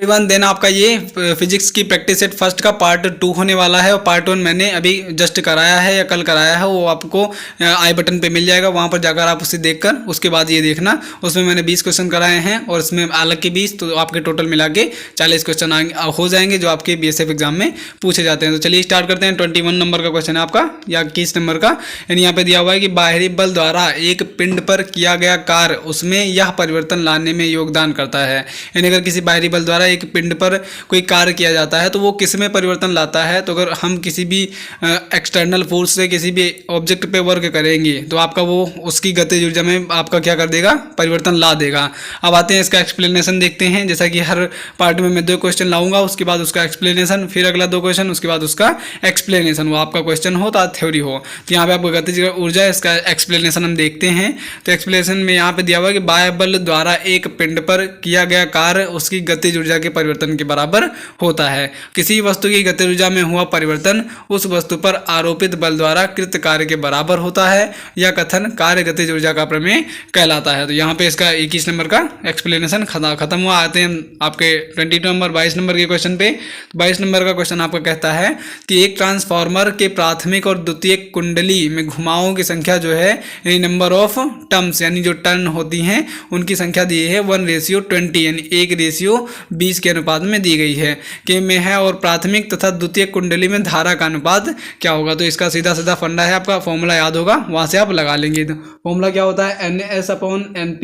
Everyone, then आपका ये physics की प्रैक्टिस सेट फर्स्ट का पार्ट 2 होने वाला है और पार्ट 1 मैंने अभी जस्ट कराया है या कल कराया है, वो आपको आई बटन पे मिल जाएगा, वहाँ पर जाकर आप उसे देखकर उसके बाद ये देखना। उसमें मैंने 20 क्वेश्चन कराए हैं और इसमें अलग के 20, तो आपके टोटल मिला के 40 क्वेश्चन हो जाएंगे जो आपके बीएसएफ एग्जाम में पूछे जाते हैं। तो चलिए स्टार्ट करते हैं। 21 नंबर का क्वेश्चन है आपका या 21 नंबर का। यानी यहाँ पे दिया हुआ है कि बाहरी बल द्वारा एक पिंड पर किया गया कार्य उसमें यह परिवर्तन लाने में योगदान करता है। यानी अगर किसी बाहरी बल द्वारा एक पिंड पर कोई कार्य किया जाता है तो वो किस में परिवर्तन लाता है। तो अगर हम किसी भी एक्सटर्नल फोर्स से किसी भी ऑब्जेक्ट पे वर्क करेंगे तो आपका वो उसकी गतिज ऊर्जा में आपका क्या कर देगा, परिवर्तन ला देगा। अब आते हैं इसका एक्सप्लेनेशन देखते हैं। जैसा कि हर पार्ट में मैं 2 क्वेश्चन लाऊंगा, उसके बाद उसका एक्सप्लेनेशन, फिर अगला 2 क्वेश्चन, उसके बाद उसका एक्सप्लेनेशन। वो आपका क्वेश्चन हो तो थ्योरी हो। तो यहाँ पे आपको गतिज ऊर्जा इसका एक्सप्लेनेशन हम देखते हैं। तो एक्सप्लेनेशन में यहाँ पे दिया हुआ है कि बाह्य बल द्वारा एक पिंड पर किया गया कार्य उसकी गतिज ऊर्जा के परिवर्तन के बराबर होता है। किसी वस्तु की गतिज ऊर्जा में हुआ परिवर्तन उस वस्तु पर आरोपित बल द्वारा कृत कार्य के बराबर होता है। यह कथन कार्य गतिज ऊर्जा का प्रमेय कहलाता है। तो यहाँ पे इसका 21 नंबर का एक्सप्लेनेशन खत्म हुआ। आते हैं आपके 22 नंबर 22 नंबर के क्वेश्चन पे। 22 नंबर का क्वेश्चन आपका कहता है कि एक ट्रांसफार्मर के प्राथमिक और द्वितीयक कुंडली में घुमावों की संख्या जो है, यानी नंबर ऑफ टर्म्स, यानी जो टर्न होती हैं उनकी संख्या दी है 1:20, यानी 1:20 के अनुपात में दी गई है कि में है। और प्राथमिक तथा द्वितीय कुंडली में धारा का अनुपात क्या होगा। तो इसका सीधा सीधा फंडा है, आपका फॉर्मूला याद होगा, वहां से आप लगा लेंगे। तो फॉर्मूला क्या होता है, NS/NP,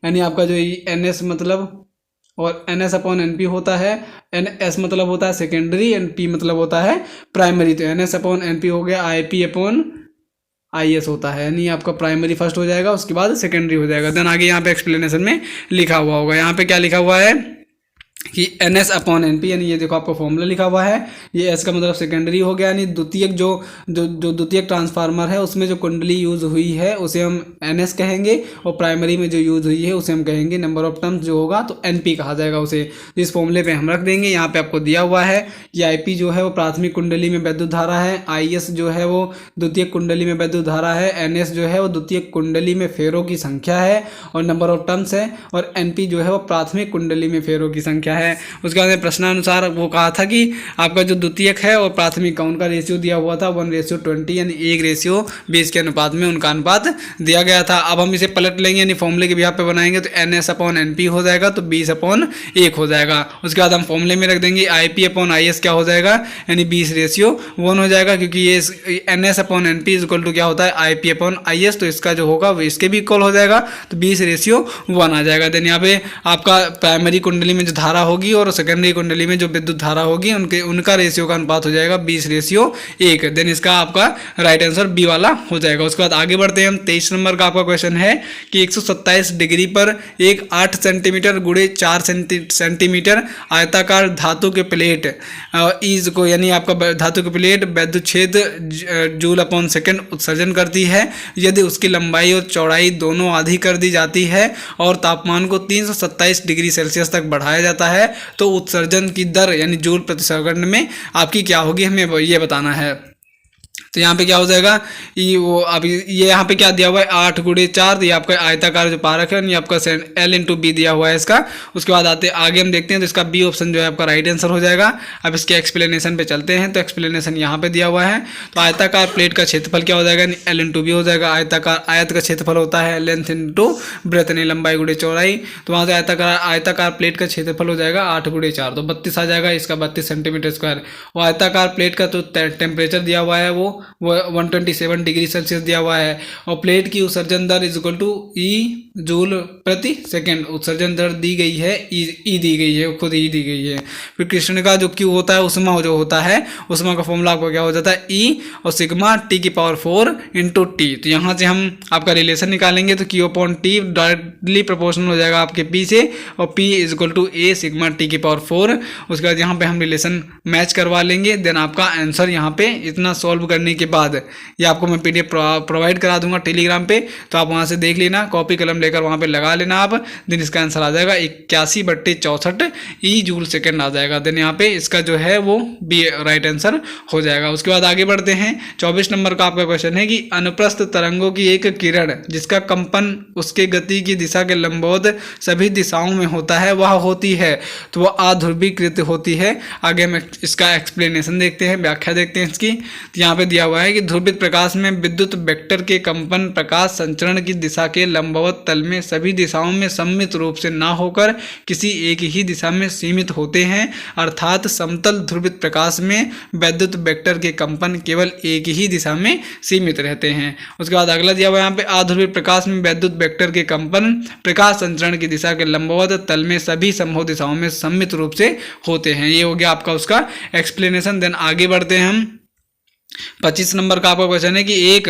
यानी आपका जो NS मतलब और NS/NP होता है। NS मतलब होता है सेकेंडरी, NP मतलब होता है प्राइमरी। तो NS/NP हो गया IP/IS होता है, यानी आपका प्राइमरी फर्स्ट हो जाएगा, उसके बाद सेकेंडरी हो जाएगा। देन आगे यहाँ पे एक्सप्लेनेशन में लिखा हुआ होगा। यहाँ पे क्या लिखा हुआ है कि NS/NP, यानी ये देखो आपका फॉर्मूला लिखा हुआ है। ये S का मतलब सेकेंडरी हो गया, यानी द्वितीयक जो द्वितीयक ट्रांसफार्मर है उसमें जो कुंडली यूज हुई है उसे हम NS कहेंगे, और प्राइमरी में जो यूज हुई है उसे हम कहेंगे नंबर ऑफ टर्म्स जो होगा तो NP कहा जाएगा उसे। इस फॉर्मूले पे हम रख देंगे। यहाँ पे आपको दिया हुआ है कि IP जो है वो प्राथमिक कुंडली में वैद्युत धारा है, IS जो है वो द्वितीयक कुंडली में वैद्युत धारा है, NS जो है वो द्वितीयक कुंडली में फेरों की संख्या है और नंबर ऑफ टर्म्स है, और NP जो है वो प्राथमिक कुंडली में फेरों की संख्या है। उसके बाद प्रश्नानुसार वो कहा था कि आपका जो द्वितीयक है और प्राथमिक का उनका रेशियो दिया हुआ था 1:20, यानी 1:20 के अनुपात में उनका अनुपात दिया गया था। अब हम इसे पलट लेंगे, यानी फॉर्मूले के बिहाफ पे बनाएंगे तो NS/NP हो जाएगा, तो 20/1 हो जाएगा। उसके बाद हम फॉर्मूले में रख देंगे IP/IS क्या हो जाएगा, यानी 20:1 हो जाएगा, क्योंकि ये NS/NP = क्या होता है IP/IS, तो इसका जो होगा वो इसके भी इक्वल हो जाएगा, तो 20:1 आ जाएगा। देन यहाँ पे आपका प्राइमरी कुंडली में जो धारा होगी और सेकेंडरी कुंडली में जो विद्युत धारा होगी उनका रेशियो का अनुपात हो जाएगा 20:1। देन इसका आपका राइट आंसर बी वाला हो जाएगा। उसके बाद आगे बढ़ते हैं हम। 23 नंबर का आपका क्वेश्चन है कि 127 डिग्री पर एक 8 सेंटीमीटर गुणे 4 सेंटीमीटर आयताकार धातु के प्लेट ईज को, यानी आपका धातु की प्लेट विद्युत क्षेत्र जूल/सेकंड उत्सर्जन करती है। यदि उसकी लंबाई और चौड़ाई दोनों आधी कर दी जाती है और तापमान को 327 डिग्री सेल्सियस तक बढ़ाया जाता है तो उत्सर्जन की दर यानी जूल प्रति सेकंड में आपकी क्या होगी, हमें ये बताना है। तो यहाँ पे क्या हो जाएगा, ये वो अब ये यहाँ पे क्या दिया हुआ है 8 × 4, तो ये आपका आयताकार जो पारक है, आपका L/B दिया हुआ है इसका। उसके बाद आगे हम देखते हैं, तो इसका बी ऑप्शन जो है आपका राइट आंसर हो जाएगा। अब इसके एक्सप्लेनेशन पे चलते हैं। तो एक्सप्लेनेशन यहाँ पे दिया हुआ है। तो आयताकार प्लेट का क्षेत्रफल क्या हो जाएगा, L/B हो जाएगा। आयत का क्षेत्रफल होता है लेंथ इंटू ब्रेथ, यानी लंबाई गुणे चौड़ाई। तो वहाँ से आयताकार प्लेट का क्षेत्रफल हो जाएगा 8 × 4, तो 32 आ जाएगा, इसका 32 सेंटीमीटर स्क्वायर। और आयताकार प्लेट का तो टेम्परेचर दिया हुआ है वो 127 डिग्री सेल्सियस दिया हुआ है, और प्लेट की उत्सर्जन दर = E जूल प्रति सेकंड। उत्सर्जन दर दी गई है, ई दी गई है, खुद ही दी गई है। फिर कृष्ण का जो Q होता है उष्मा जो होता है, उष्मा का फॉर्मूला आपको क्या हो जाता है E और सिग्मा T⁴ × T। तो यहाँ से हम आपका रिलेशन निकालेंगे, तो Q/T डायरेक्टली प्रोपोर्शनल हो जाएगा आपके P से, और P = A सिग्मा T⁴। उसके बाद यहाँ पे हम रिलेशन मैच करवा लेंगे। देन आपका आंसर यहाँ पे इतना सॉल्व करने के बाद ये आपको मैं PDF प्रोवाइड करा दूंगा टेलीग्राम पे, तो आप वहाँ से देख लेना, कॉपी कलम लेकर वहाँ पे लगा लेना आप। देन इसका आंसर आ जाएगा 81/64 ई जूल सेकेंड आ जाएगा। देन यहाँ पे इसका जो है वो बी राइट आंसर हो जाएगा। उसके बाद आगे बढ़ते हैं। 24 नंबर का आपका क्वेश्चन है कि अनुप्रस्थ तरंगों की एक किरण जिसका कंपन उसके गति की दिशा के लंबवत सभी दिशाओं में होता है वह होती है, तो वह अध्रुवीकृत होती है। आगे हम इसका एक्सप्लेनेशन देखते हैं, व्याख्या देखते हैं इसकी। तो यहाँ पे दिया हुआ है कि ध्रुवित प्रकाश में विद्युत वेक्टर के कंपन प्रकाश संचरण की दिशा के लंबवत तल में सभी दिशाओं में सम्मित रूप से न होकर किसी एक ही दिशा में सीमित होते हैं, अर्थात समतल ध्रुवित प्रकाश में विद्युत वेक्टर के कंपन केवल एक ही दिशा में सीमित रहते हैं। उसके बाद अगला दिया हुआ यहाँ पे अध्रुवित प्रकाश में विद्युत वेक्टर के कंपन प्रकाश संचरण की दिशा के लंबवत तल में सभी संभव दिशाओं में सम्मित रूप से होते हैं। ये हो गया आपका उसका एक्सप्लेनेशन। देन आगे बढ़ते हैं हम। 25 नंबर का आपका क्वेश्चन है कि एक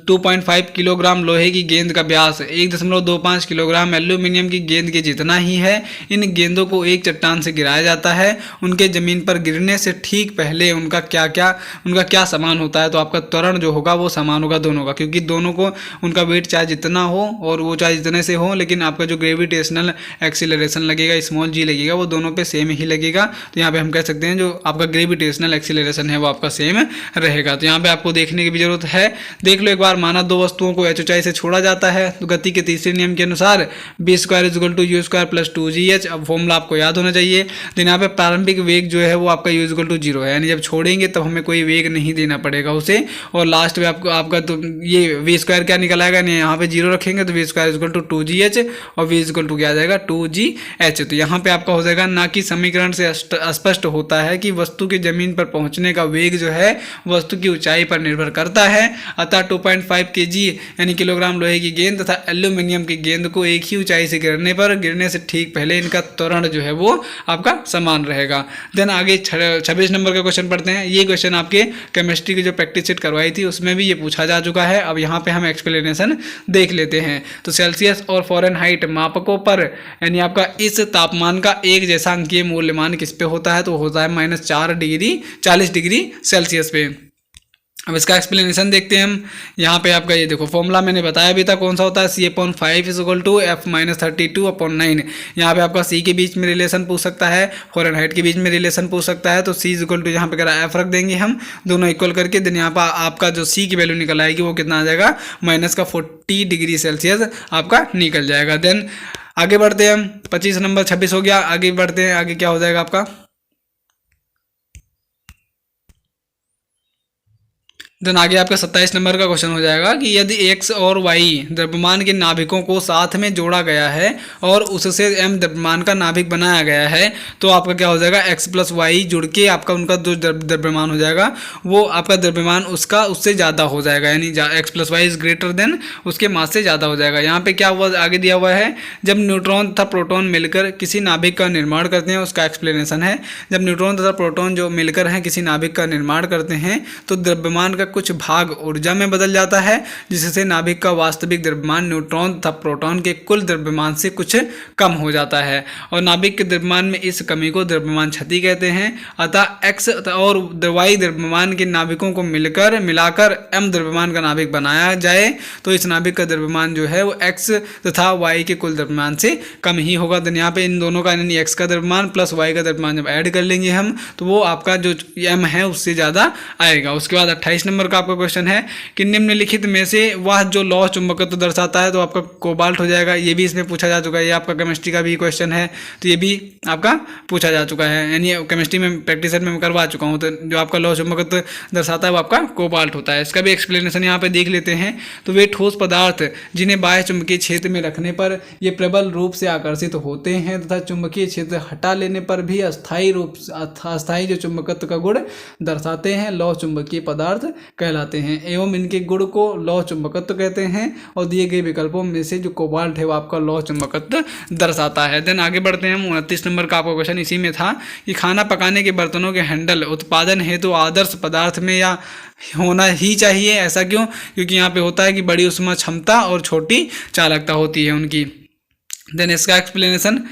2.5 किलोग्राम लोहे की गेंद का व्यास 1.25 किलोग्राम एल्यूमिनियम की गेंद के जितना ही है। इन गेंदों को एक चट्टान से गिराया जाता है। उनके जमीन पर गिरने से ठीक पहले उनका क्या समान होता है? तो आपका त्वरण जो होगा वो समान होगा दोनों का, क्योंकि दोनों को उनका वेट चाहे जितना हो और वो चाहे जितने से हो, लेकिन आपका जो ग्रेविटेशनल एक्सीलरेशन लगेगा स्मॉल जी लगेगा वो दोनों पे सेम ही लगेगा। तो यहाँ पे हम कह सकते हैं जो आपका ग्रेविटेशनल एक्सीलरेशन है वो आपका सेम रहेगा। तो यहाँ पे आपको देखने की भी जरूरत है। देख लो एक बार, माना दो वस्तुओं को h ऊंचाई से छोड़ा जाता है तो गति के तीसरे नियम के अनुसार b² = u² + 2gh। अब फॉर्मूला आपको याद होना चाहिए। तो यहाँ पे प्रारंभिक वेग जो है वो आपका u = 0 है, यानी जब छोड़ेंगे तब हमें कोई वेग नहीं देना पड़ेगा उसे। और लास्ट में आपका तो ये v² क्या निकल आएगा, नहीं यहाँ पे 0 रखेंगे तो v² = 2gh और v = क्या आ जाएगा 2gh। तो यहाँ पे आपका हो जाएगा ना कि समीकरण से स्पष्ट होता है कि वस्तु की जमीन पर पहुंचने का वेग जो है वस्तु की ऊंचाई पर निर्भर करता है। अतः 2.5 kg यानी किलोग्राम लोहे की गेंद तथा एल्यूमिनियम की गेंद को एक ही ऊंचाई से गिरने से ठीक पहले इनका त्वरण जो है वो आपका समान रहेगा। देन आगे 26 नंबर का क्वेश्चन पढ़ते हैं। ये क्वेश्चन आपके केमिस्ट्री की जो प्रैक्टिस सेट करवाई थी उसमें भी ये पूछा जा चुका है। अब यहाँ पे हम एक्सप्लेनेशन देख लेते हैं। तो सेल्सियस और फ़ारेनहाइट मापकों पर यानी आपका इस तापमान का एक जैसा अंकीय मूल्यमान किस पे होता है? तो होता है -40 डिग्री सेल्सियस पे। अब इसका एक्सप्लेनेशन देखते हैं हम। यहाँ पे आपका ये देखो फॉर्मूला मैंने बताया भी था कौन सा होता है, C/5 = F - 32/9। यहाँ पे आपका C के बीच में रिलेशन पूछ सकता है, फ़ारेनहाइट के बीच में रिलेशन पूछ सकता है। तो C = यहाँ पे करा F रख देंगे हम, दोनों इक्वल करके। देन यहाँ पर आपका जो C की वैल्यू निकल आएगी वो कितना आ जाएगा -40 डिग्री सेल्सियस आपका निकल जाएगा। देन आगे बढ़ते हैं हम। 25 नंबर 26 हो गया। आगे बढ़ते हैं, आगे क्या हो जाएगा आपका। देन आगे आपका 27 नंबर का क्वेश्चन हो जाएगा कि यदि x और y द्रव्यमान के नाभिकों को साथ में जोड़ा गया है और उससे m द्रव्यमान का नाभिक बनाया गया है तो आपका क्या हो जाएगा x + y जुड़ के आपका उनका जो द्रव्यमान हो जाएगा वो आपका द्रव्यमान उससे ज़्यादा हो जाएगा, यानी x + y > उसके मास से ज़्यादा हो जाएगा। यहाँ पे क्या हुआ आगे दिया हुआ है, जब न्यूट्रॉन तथा प्रोटॉन मिलकर किसी नाभिक का निर्माण करते हैं, उसका एक्सप्लेनेशन है। जब न्यूट्रॉन तथा प्रोटॉन जो मिलकर हैं किसी नाभिक का निर्माण करते हैं तो द्रव्यमान का कुछ भाग ऊर्जा में बदल जाता है, जिससे नाभिक का वास्तविक द्रव्यमान न्यूट्रॉन तथा प्रोटॉन के कुल द्रव्यमान से कुछ कम हो जाता है और नाभिक के द्रव्यमान में इस कमी को द्रव्यमान क्षति कहते हैं। अतः x और y द्रव्यमान के नाभिकों को मिलाकर m द्रव्यमान का नाभिक बनाया जाए तो इस नाभिक का द्रव्यमान जो है वो x तथा y के कुल द्रव्यमान से कम ही होगा। तो यहाँ पे इन दोनों का यानी x का द्रव्यमान प्लस y का द्रव्यमान जब ऐड कर लेंगे हम तो वो आपका जो m है उससे ज़्यादा आएगा। उसके बाद 28 नंबर का आपका क्वेश्चन है कि निम्नलिखित में से वह जो लौह चुंबकत्व दर्शाता है, तो आपका कोबाल्ट हो जाएगा। ये भी इसमें पूछा जा चुका है, ये आपका केमिस्ट्री का भी क्वेश्चन है तो ये भी आपका पूछा जा चुका है, यानी केमिस्ट्री में प्रैक्टिस सेट में मैं करवा चुका हूँ। तो जो आपका लौह चुंबकत्व दर्शाता है वो आपका कोबाल्ट होता है। इसका भी एक्सप्लेनेशन यहाँ पे देख लेते हैं। तो वे ठोस पदार्थ जिन्हें बाह्य चुंबकीय क्षेत्र में रखने पर ये प्रबल रूप से आकर्षित होते हैं तथा चुंबकीय क्षेत्र हटा लेने पर भी अस्थायी जो चुंबकत्व का गुण दर्शाते हैं लौह चुंबकीय पदार्थ कहलाते हैं एवं इनके गुण को लौह चुंबकत्व कहते हैं। और दिए गए विकल्पों में से जो कोबाल्ट है वो आपका लौह चुंबकत्व दर्शाता है। देन आगे बढ़ते हैं। 29 नंबर का आपका क्वेश्चन इसी में था कि खाना पकाने के बर्तनों के हैंडल उत्पादन हेतु तो आदर्श पदार्थ में या होना ही चाहिए, ऐसा क्यों? क्योंकि यहाँ पे होता है कि बड़ी उष्मा क्षमता और छोटी चालकता होती है उनकी। देन इसका एक्सप्लेनेशन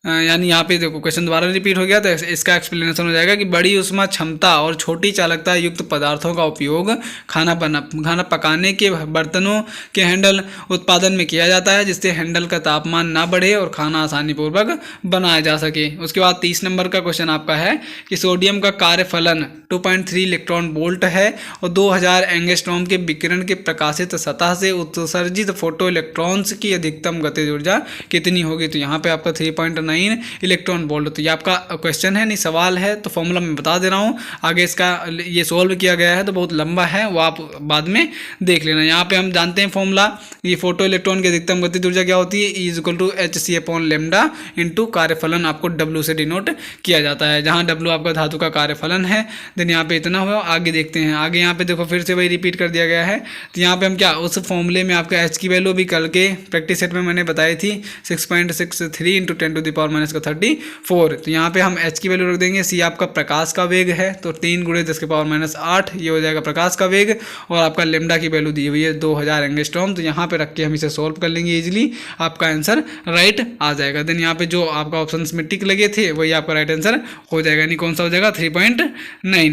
यानी यहाँ पे देखो क्वेश्चन दोबारा रिपीट हो गया, तो इसका एक्सप्लेनेशन हो जाएगा कि बड़ी उष्मा क्षमता और छोटी चालकता युक्त पदार्थों का उपयोग खाना पकाने के बर्तनों के हैंडल उत्पादन में किया जाता है, जिससे हैंडल का तापमान ना बढ़े और खाना आसानी पूर्वक बनाया जा सके। उसके बाद 30 नंबर का क्वेश्चन आपका है कि सोडियम का कार्यफलन 2.3 इलेक्ट्रॉन वोल्ट है और 2000 एंगस्ट्रॉम के विकिरण के प्रकाशित सतह से उत्सर्जित फोटो इलेक्ट्रॉन्स की अधिकतम गतिज ऊर्जा कितनी होगी। तो यहाँ पे आपका 3.9 इलेक्ट्रॉन वोल्ट। तो ये आपका क्वेश्चन है, नहीं सवाल है, तो फॉर्मूला मैं बता दे रहा हूँ। आगे इसका ये सोल्व किया गया है तो बहुत लंबा है, वो आप बाद में देख लेना। यहाँ पे हम जानते हैं फॉर्मूला, ये फोटो इलेक्ट्रॉन की अधिकतम गतिज ऊर्जा क्या होती है, E = hc/λ इंटू कार्यफलन आपको W से डिनोट किया जाता है, जहाँ W आपका धातु का कार्यफलन है। देन यहाँ पे इतना हुआ। आगे देखते हैं, आगे यहाँ पे देखो फिर से वही रिपीट कर दिया गया है। तो यहाँ पे हम क्या उस फॉर्मूले में आपका H की वैल्यू भी कल के प्रैक्टिस सेट में मैंने बताई थी 6.63 × 10⁻⁻34। तो यहाँ पे हम H की वैल्यू रख देंगे। C आपका प्रकाश का वेग है, तो 3 × 10⁻8 ये हो जाएगा प्रकाश का वेग, और आपका लेमडा की वैल्यू दी हुई है 2000 एंगस्ट्रॉम। तो यहाँ पे रख के हम इसे सॉल्व कर लेंगे इजीली, आपका आंसर राइट आ जाएगा। देन यहाँ पे जो आपका ऑप्शन में टिक लगे थे वही आपका राइट आंसर हो जाएगा, यानी कौन सा हो जाएगा 3.9।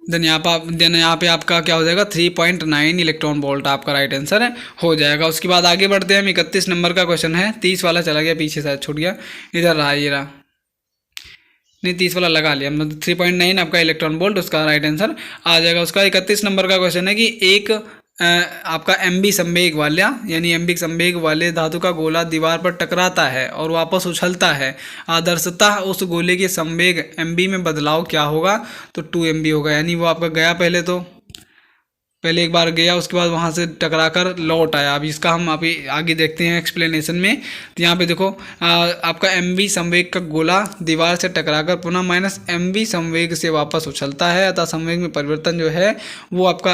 देन यहाँ पे आपका क्या हो जाएगा 3.9 इलेक्ट्रॉन वोल्ट आपका राइट आंसर हो जाएगा। उसके बाद आगे बढ़ते हैं, हम 31 नंबर का क्वेश्चन है। 30 वाला चला गया पीछे, शायद छूट गया, इधर रहा, ये रहा, नहीं 30 वाला लगा लिया मतलब 3.9 आपका इलेक्ट्रॉन वोल्ट उसका राइट आंसर आ जाएगा। उसका 31 नंबर का क्वेश्चन है कि एक आपका एमबी संवेग वाला यानी एम्बिक संवेग वाले धातु का गोला दीवार पर टकराता है और वापस उछलता है। आदर्शतः उस गोले के संवेग एमबी में बदलाव क्या होगा, तो 2 MB होगा। यानी वो आपका गया पहले एक बार गया, उसके बाद वहाँ से टकराकर लौट आया। अब इसका हम अभी आगे देखते हैं एक्सप्लेनेशन में। तो यहाँ पे देखो आपका MV संवेग का गोला दीवार से टकराकर पुनः -MV संवेग से वापस उछलता है, अतः संवेग में परिवर्तन जो है वो आपका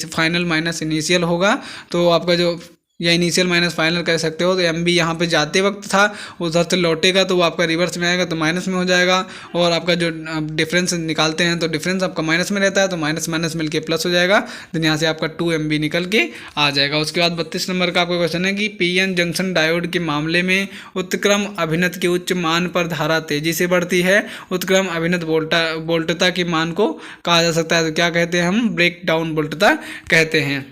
फाइनल माइनस इनिशियल होगा। तो आपका जो या इनिशियल माइनस फाइनल कह सकते हो। तो MB यहाँ पे जाते वक्त था, उधर से लौटेगा तो वो आपका रिवर्स में आएगा तो माइनस में हो जाएगा। और आपका जो डिफरेंस निकालते हैं तो डिफरेंस आपका माइनस में रहता है, तो माइनस माइनस मिलके प्लस हो जाएगा। तो यहाँ से आपका 2 MB निकल के आ जाएगा। उसके बाद 32 नंबर का आपका क्वेश्चन है कि PN जंक्शन डायोड के मामले में उत्क्रम अभिनत के उच्च मान पर धारा तेजी से बढ़ती है। उत्क्रम अभिनत वोल्टता के मान को कहा जा सकता है, तो क्या कहते हैं हम, ब्रेक डाउन वोल्टता कहते हैं।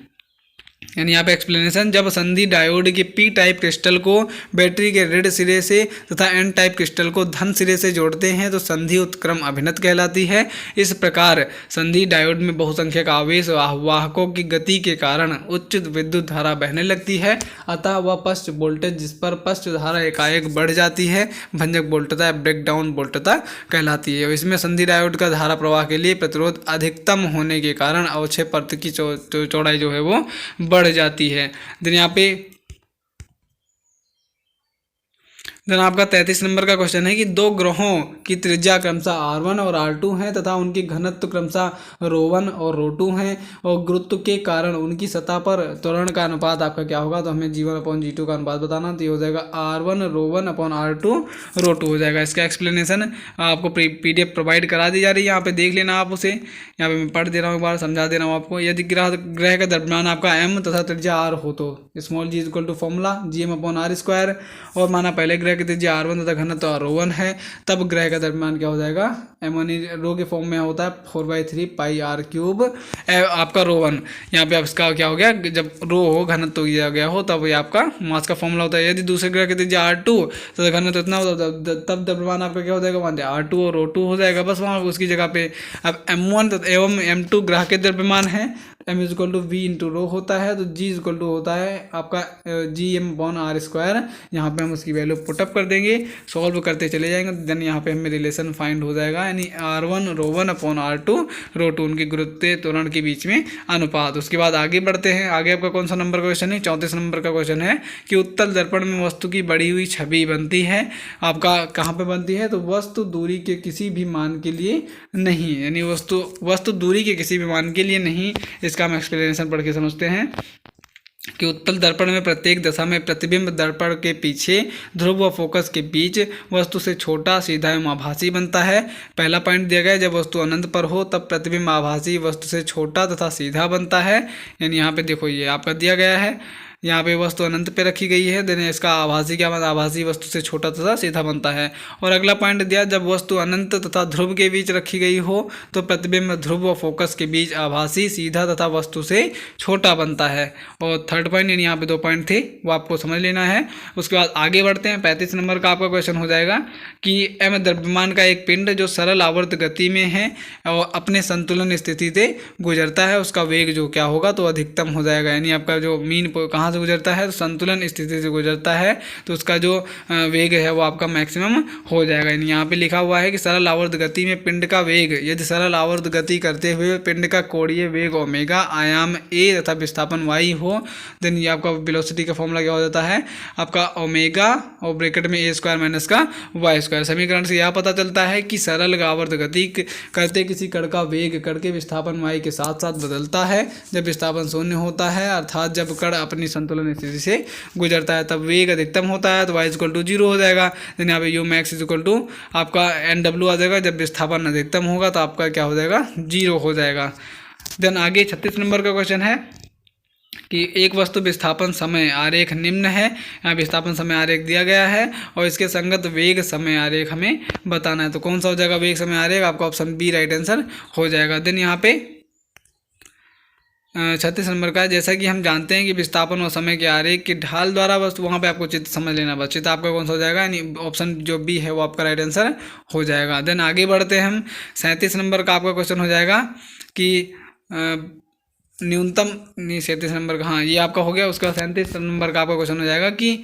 यानी यहाँ पे एक्सप्लेनेशन, जब संधि डायोड के P टाइप क्रिस्टल को बैटरी के ऋण सिरे से तथा N टाइप क्रिस्टल को धन सिरे से जोड़ते हैं तो संधि उत्क्रम अभिनत कहलाती है। इस प्रकार संधि डायोड में बहुसंख्यक आवेश वाहकों की गति के कारण उच्च विद्युत धारा बहने लगती है, अतः वह पश्च वोल्टेज जिस पर पश्च धारा एकाएक बढ़ जाती है भंजक वोल्टता ब्रेक डाउन वोल्टता कहलाती है। इसमें संधि डायोड का धारा प्रवाह के लिए प्रतिरोध अधिकतम होने के कारण अवक्षय पथ की चौड़ाई जो है वो बढ़ जाती है। देन यहाँ पे देन आपका 33 नंबर का क्वेश्चन है कि दो ग्रहों की त्रिज्या क्रमशः R1 और R2 हैं तथा उनकी घनत्व क्रमशः ρ1 और ρ2 हैं और गुरुत्व के कारण उनकी सतह पर त्वरण का अनुपात आपका क्या होगा, तो हमें G1/G2 का अनुपात बताना। तो ये हो जाएगा R1 ρ1/R2 ρ2 हो जाएगा। इसका एक्सप्लेनेशन आपको PDF प्रोवाइड करा दी जा रही है, यहाँ पे देख लेना आप उसे। यहाँ पे मैं पढ़ दे रहा हूँ, एक बार समझा दे रहा हूँ आपको। यदि ग्रह का द्रव्यमान आपका M तथा त्रिज्या R हो तो स्मॉल g = फॉर्मूला Gm/r², और माना पहले ग्रह की त्रिज्या R1 तथा घनत्व ρ1 है, तब ग्रह का द्रव्यमान क्या हो जाएगा, m1 रो के फॉर्म में होता है 4/3 πr³ आपका ρ1। यहाँ पे आप इसका क्या हो गया, जब रो हो घनत्व दिया गया हो तब ये आपका मास का फॉर्मूला होता है। यदि दूसरे ग्रह की त्रिज्या R2 तथा घनत्व इतना होता है तब द्रव्यमान आपका क्या हो जाएगा, मान R2 और ρ2 हो जाएगा, बस वहाँ उसकी जगह पे। अब m1 एवं m2 ग्रह के द्रव्यमान है, m = v × ρ होता है, तो g = होता है आपका Gm/r²। यहाँ पे हम उसकी वैल्यू पुटअप कर देंगे, सॉल्व करते चले जाएंगे, देन यहाँ पे हमें रिलेशन फाइंड हो जाएगा, यानी R1 ρ1/R2 ρ2 उनकी गुरुत्व त्वरण के बीच में अनुपात। उसके बाद आगे बढ़ते हैं। आगे आपका कौन सा नंबर का क्वेश्चन है, 34 नंबर का क्वेश्चन है कि उत्तल दर्पण में वस्तु की बढ़ी हुई छवि बनती है। आपका कहाँ पे बनती है, तो वस्तु दूरी के किसी भी मान के लिए नहीं, यानी वस्तु दूरी के किसी भी मान के लिए नहीं। इसका हम एक्सप्लेनेशन पढ़ के समझते हैं कि उत्तल दर्पण में प्रत्येक दशा में प्रतिबिंब दर्पण के पीछे ध्रुव व फोकस के बीच वस्तु से छोटा, सीधा एवं आभासी बनता है। पहला पॉइंट दिया गया है, जब वस्तु अनंत पर हो तब प्रतिबिंब आभासी वस्तु से छोटा तथा सीधा बनता है। यानी यहाँ पे देखो ये आपका दिया गया है यहाँ पे वस्तु अनंत पे रखी गई है। देन इसका आभासी क्या मतलब, आभासी वस्तु से छोटा तथा सीधा बनता है। और अगला पॉइंट दिया, जब वस्तु अनंत तथा ध्रुव के बीच रखी गई हो तो प्रतिबिंब ध्रुव व फोकस के बीच आभासी, सीधा तथा वस्तु से छोटा बनता है। और थर्ड पॉइंट, यानी यहाँ पे 2 पॉइंट थे, वो आपको समझ लेना है। उसके बाद आगे बढ़ते हैं। 35 नंबर का आपका क्वेश्चन हो जाएगा कि एम द्रव्यमान का एक पिंड जो सरल आवर्त गति में है और अपने संतुलन स्थिति से गुजरता है, उसका वेग जो क्या होगा तो अधिकतम हो जाएगा। यानी आपका जो मीन कहाँ से गुजरता है, तो संतुलन स्थिति से गुजरता है, तो उसका जो वेग है वो आपका मैक्सिमम हो जाएगा। यानी यहाँ पे लिखा हुआ है कि सरल आवर्त गति में पिंड का वेग, यदि सरल आवर्त गति करते हुए पिंड का कोणीय वेग ओमेगा, आयाम ए तथा विस्थापन वाई हो, देन ये आपका वेलोसिटी का फॉर्मूला क्या हो जाता है आपका ओमेगा और ब्रैकेट में ए स्क्वायर माइनस का वाई स्क्वायर। समीकरण से यह पता चलता है कि सरल आवर्त गति करते किसी कण का वेग कण के विस्थापन वाई के साथ साथ बदलता है जब विस्थापन शून्य होता है, अर्थात जब कण अपनी संतुलन स्थिति से गुजरता है तब वेग अधिकतम होता है, तो वाई इक्वल टू 0 हो जाएगा। देन यहाँ पे U max is equal to आपका एन डब्ल्यू आ जाएगा। जब विस्थापन अधिकतम होगा तो आपका क्या हो जाएगा 0 हो जाएगा। देन आगे 36 नंबर का क्वेश्चन है कि एक वस्तु विस्थापन समय आरेख निम्न है, यहाँ विस्थापन समय आरेख दिया गया है और इसके संगत वेग समय आरेख हमें बताना है, तो कौन सा हो जाएगा वेग समय आरेख, आपका ऑप्शन बी राइट आंसर हो जाएगा। देन यहाँ पे 36 नंबर का है, जैसा कि हम जानते हैं कि विस्थापन और समय के आरेख की ढाल द्वारा वस्तु, वहाँ पे आपको चित्र समझ लेना, बस चित्र आपका कौन सा हो जाएगा, यानी ऑप्शन जो बी है वो आपका राइट आंसर हो जाएगा। देन आगे बढ़ते हैं हम 37 नंबर का आपका क्वेश्चन हो जाएगा कि न्यूनतम, नहीं 37 नंबर का, हाँ ये आपका हो गया। उसके बाद 37 नंबर का आपका क्वेश्चन हो जाएगा कि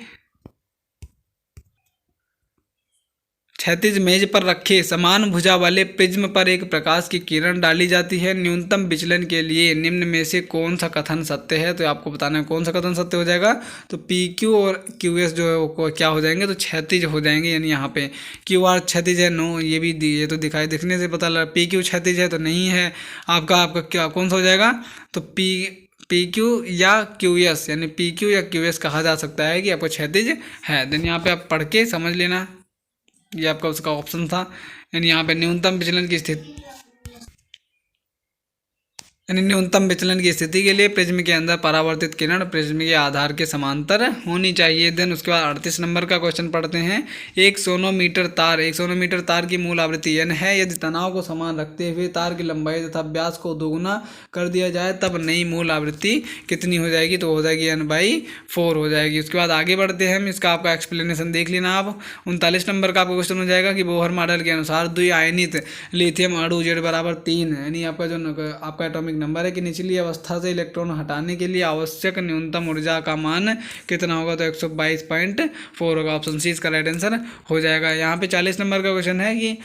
क्षैतिज मेज पर रखे समान भुजा वाले प्रिज्म पर एक प्रकाश की किरण डाली जाती है, न्यूनतम विचलन के लिए निम्न में से कौन सा कथन सत्य है, तो आपको बताना है कौन सा कथन सत्य हो जाएगा। तो पी क्यू और क्यू एस जो है वो क्या हो जाएंगे, तो क्षैतिज हो जाएंगे। यानी यहाँ पे क्यू आर क्षैतिज है, नो ये भी ये तो दिखने से पता लगा। पी क्यू क्षैतिज है तो नहीं है, आपका क्या कौन सा हो जाएगा, तो पी क्यू या क्यू एस, यानी पी क्यू या क्यू एस कहा जा सकता है कि आपको क्षैतिज है। देन यहाँ पे आप पढ़ के समझ लेना, ये आपका उसका ऑप्शन था। यानी यहाँ पे न्यूनतम विचलन की स्थिति, यानी न्यूनतम विचलन की स्थिति के लिए प्रिज्म के अंदर परावर्तित किरण प्रिज्म के आधार के समांतर होनी चाहिए। देन उसके बाद 38 नंबर का क्वेश्चन पढ़ते हैं। एक सोनोमीटर तार की मूल आवृत्ति n है, यदि तनाव को समान रखते हुए तार की लंबाई तथा व्यास को दोगुना कर दिया जाए तब नई मूल आवृत्ति कितनी हो जाएगी, तो हो जाएगी n/4 हो जाएगी। उसके बाद आगे बढ़ते हैं हम, इसका आपका एक्सप्लेनेशन देख लेना आप। 39 नंबर का आपका क्वेश्चन हो जाएगा कि बोहर मॉडल के अनुसार द्विआयनित लिथियम अणु Z=3, यानी आपका जो आपका एटॉमिक नंबर है कि निचली अवस्था से इलेक्ट्रॉन हटाने के लिए आवश्यक न्यूनतम ऊर्जा का मान कितना होगा, तो 122.4 होगा। ऑप्शन सी इसका राइट आंसर हो जाएगा। यहाँ पे 40 नंबर का क्वेश्चन है कि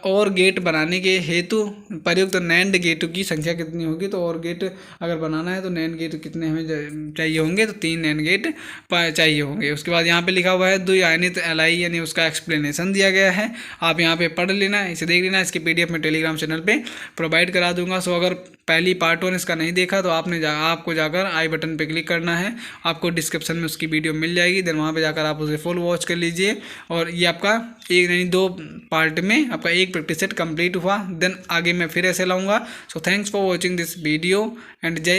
और गेट बनाने के हेतु प्रयुक्त नैंड गेट की संख्या कितनी होगी, तो और गेट अगर बनाना है तो नैंड गेट कितने हमें चाहिए होंगे, तो 3 नैंड गेट चाहिए होंगे। उसके बाद यहाँ पे लिखा हुआ है द्विआयनित एलाई, यानी उसका एक्सप्लेनेशन दिया गया है, आप यहाँ पे पढ़ लेना, इसे देख लेना। इसकी PDF में टेलीग्राम चैनल पे प्रोवाइड करा दूंगा। सो अगर पहली पार्ट 1 इसका नहीं देखा तो आपको जाकर आई बटन पे क्लिक करना है, आपको डिस्क्रिप्शन में उसकी वीडियो मिल जाएगी। देन वहाँ पे जाकर आप उसे फुल वॉच कर लीजिए। और ये आपका एक यानी 2 पार्ट में आपका एक प्रैक्टिस सेट कंप्लीट हुआ। देन आगे मैं फिर ऐसे लाऊंगा। So thanks for watching this video and जय